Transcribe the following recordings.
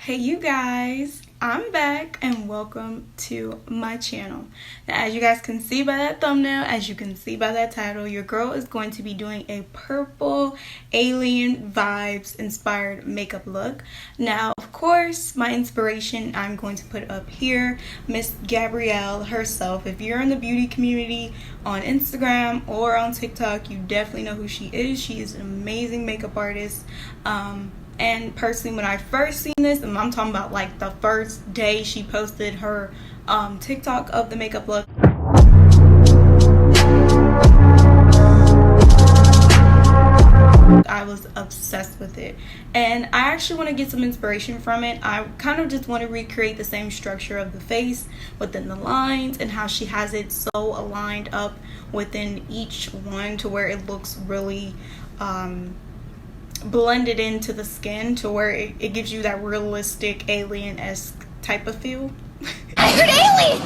Hey you guys, I'm back and welcome to my channel. Now as you guys can see by that thumbnail, as you can see by that title, your girl is going to be doing a purple alien vibes inspired makeup look. Now of course my inspiration I'm going to put up here, Miss Gabrielle herself. If you're in the beauty community on Instagram or on TikTok, you definitely know who she is. She is an amazing makeup artist. And personally, when I first seen this, and I'm talking about like the first day she posted her TikTok of the makeup look, I was obsessed with it. And I actually want to get some inspiration from it. I kind of just want to recreate the same structure of the face within the lines and how she has it so aligned up within each one to where it looks really blended into the skin to where it gives you that realistic alien-esque type of feel. I heard aliens!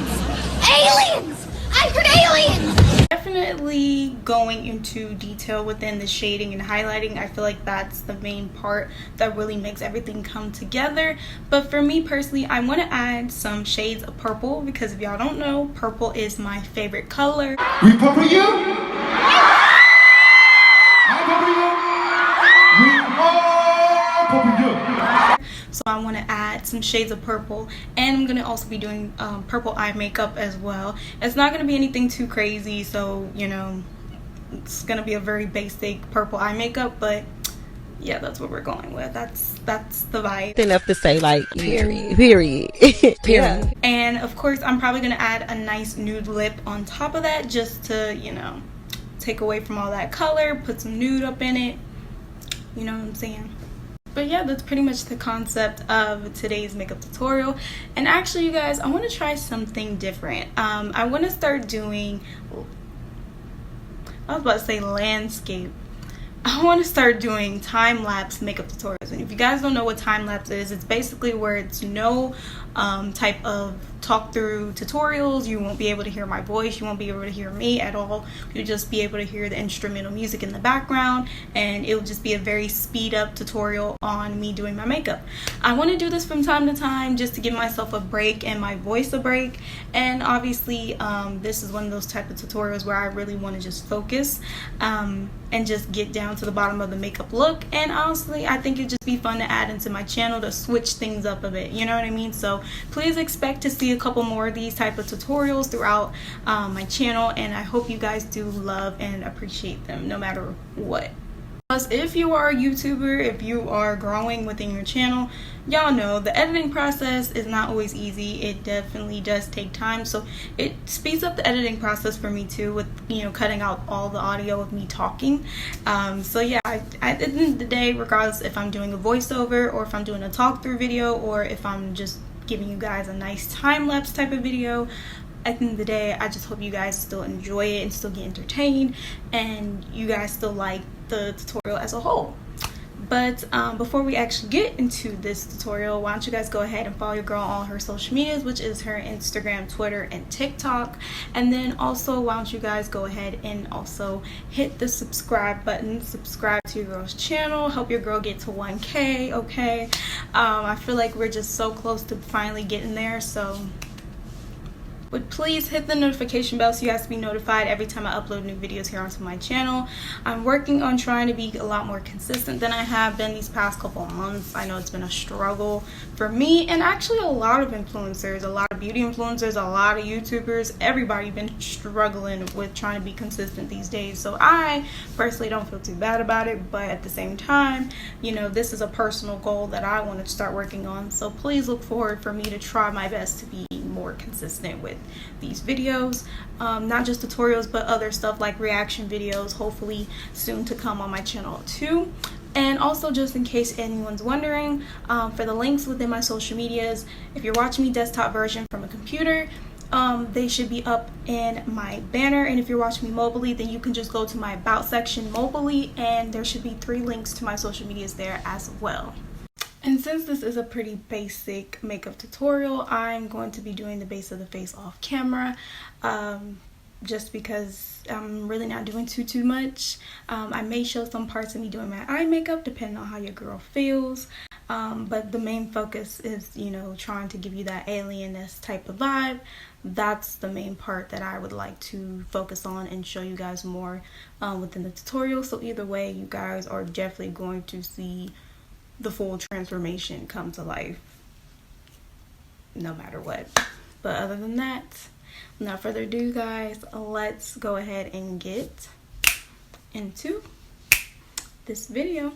Aliens! I heard aliens! Definitely going into detail within the shading and highlighting. I feel like that's the main part that really makes everything come together. But for me personally, I want to add some shades of purple because if y'all don't know, purple is my favorite color. We purple you? I purple you? So I want to add some shades of purple, and I'm going to also be doing purple eye makeup as well. It's not going to be anything too crazy, so you know, it's going to be a very basic purple eye makeup, but yeah, that's what we're going with. That's the vibe. Enough to say, like, period. Yeah. And of course I'm probably going to add a nice nude lip on top of that just to, you know, take away from all that color, put some nude up in it. You know what I'm saying? But yeah, that's pretty much the concept of today's makeup tutorial. And actually, you guys, I want to try something different. I want to start doing, I was about to say landscape. I want to start doing time-lapse makeup tutorials. And if you guys don't know what time-lapse is, it's basically where it's no type of talk-through tutorials. You won't be able to hear my voice. You won't be able to hear me at all. You'll just be able to hear the instrumental music in the background, and it will just be a very speed-up tutorial on me doing my makeup. I want to do this from time to time just to give myself a break and my voice a break. And obviously, this is one of those type of tutorials where I really want to just focus and just get down to the bottom of the makeup look. And honestly, I think it'd just be fun to add into my channel to switch things up a bit, you know what I mean? So please expect to see a couple more of these type of tutorials throughout my channel, and I hope you guys do love and appreciate them no matter what. Plus, if you are a YouTuber, if you are growing within your channel, y'all know the editing process is not always easy. It definitely does take time, so it speeds up the editing process for me too, with, you know, cutting out all the audio of me talking. So yeah, at the end of the day, regardless if I'm doing a voiceover or if I'm doing a talk through video or if I'm just giving you guys a nice time-lapse type of video, at the end of the day, I just hope you guys still enjoy it and still get entertained and you guys still like the tutorial as a whole. But before we actually get into this tutorial, why don't you guys go ahead and follow your girl on all her social medias, which is her Instagram, Twitter, and TikTok. And then also, why don't you guys go ahead and also hit the subscribe button, subscribe to your girl's channel, help your girl get to 1K, okay? I feel like we're just so close to finally getting there, so would please hit the notification bell so you guys to be notified every time I upload new videos here onto my channel. I'm working on trying to be a lot more consistent than I have been these past couple of months. I know it's been a struggle for me and actually a lot of influencers, a lot of beauty influencers, a lot of YouTubers, everybody been struggling with trying to be consistent these days. So I personally don't feel too bad about it, but at the same time, you know, this is a personal goal that I want to start working on. So please look forward for me to try my best to be more consistent with these videos, not just tutorials but other stuff like reaction videos, hopefully soon to come on my channel too. And also, just in case anyone's wondering, for the links within my social medias, if you're watching me desktop version from a computer, they should be up in my banner, and if you're watching me mobily, then you can just go to my about section mobily and there should be 3 links to my social medias there as well. And since this is a pretty basic makeup tutorial, I'm going to be doing the base of the face off camera, just because I'm really not doing too much. I may show some parts of me doing my eye makeup depending on how your girl feels. But the main focus is, you know, trying to give you that alienness type of vibe. That's the main part that I would like to focus on and show you guys more within the tutorial. So either way, you guys are definitely going to see the full transformation come to life, no matter what. But other than that, without further ado, guys, let's go ahead and get into this video.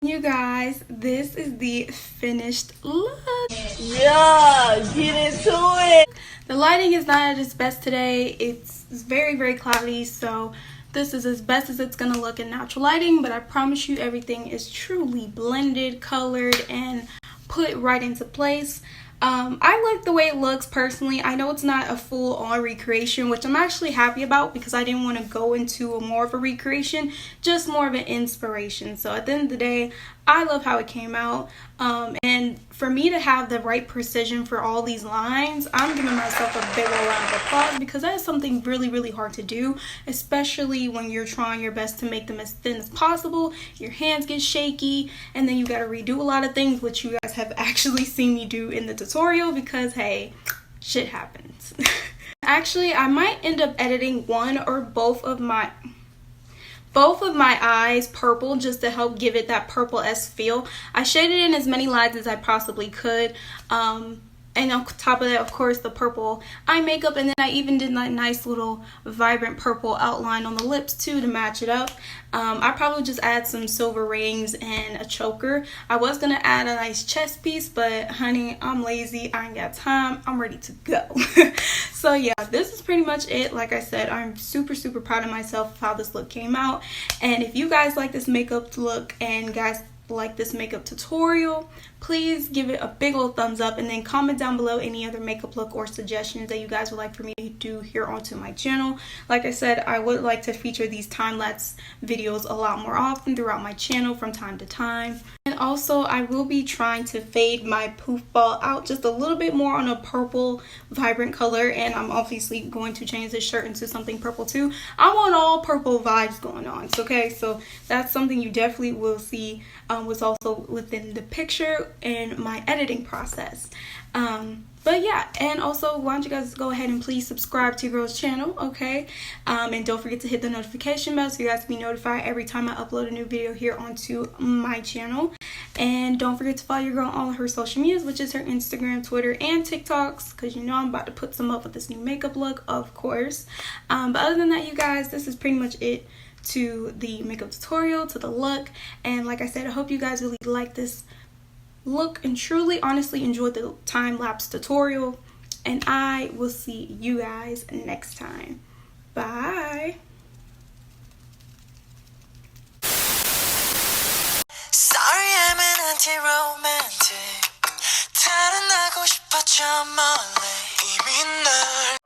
You guys, this is the finished look. Yeah, get into it. The lighting is not at its best today. It's very, very cloudy, so this is as best as it's gonna look in natural lighting, but I promise you everything is truly blended, colored, and put right into place. I like the way it looks personally. I know it's not a full-on recreation, which I'm actually happy about because I didn't want to go into more of a recreation, just more of an inspiration. So at the end of the day, I love how it came out. And for me to have the right precision for all these lines, I'm giving myself a big old round of applause because that is something really, really hard to do, especially when you're trying your best to make them as thin as possible. Your hands get shaky, and then you got to redo a lot of things, which you guys have actually seen me do in the tutorial because, hey, shit happens. Actually, I might end up editing one or both of my eyes purple just to help give it that purple-esque feel. I shaded in as many lines as I possibly could. And on top of that, of course, the purple eye makeup. And then I even did that nice little vibrant purple outline on the lips too to match it up. I probably just add some silver rings and a choker. I was going to add a nice chest piece, but honey, I'm lazy. I ain't got time. I'm ready to go. So yeah, this is pretty much it. Like I said, I'm super, super proud of myself of how this look came out. And if you guys like this makeup look and guys like this makeup tutorial, please give it a big old thumbs up and then comment down below any other makeup look or suggestions that you guys would like for me to do here onto my channel. Like I said, I would like to feature these time-lapse videos a lot more often throughout my channel from time to time. And also I will be trying to fade my poof ball out just a little bit more on a purple vibrant color, and I'm obviously going to change this shirt into something purple too. I want all purple vibes going on, okay? So that's something you definitely will see was also within the picture and my editing process. But yeah, and also why don't you guys go ahead and please subscribe to your girl's channel, okay? And don't forget to hit the notification bell so you guys can be notified every time I upload a new video here onto my channel. And don't forget to follow your girl on all of her social medias, which is her Instagram, Twitter, and TikToks, because you know I'm about to put some up with this new makeup look, of course. But other than that, you guys, this is pretty much it to the makeup tutorial, to the look. And like I said, I hope you guys really like this look and truly honestly enjoyed the time-lapse tutorial, and I will see you guys next time. Bye. Sorry, I'm an anti-romantic. 달아나고 싶었죠, 멀리. 이미 널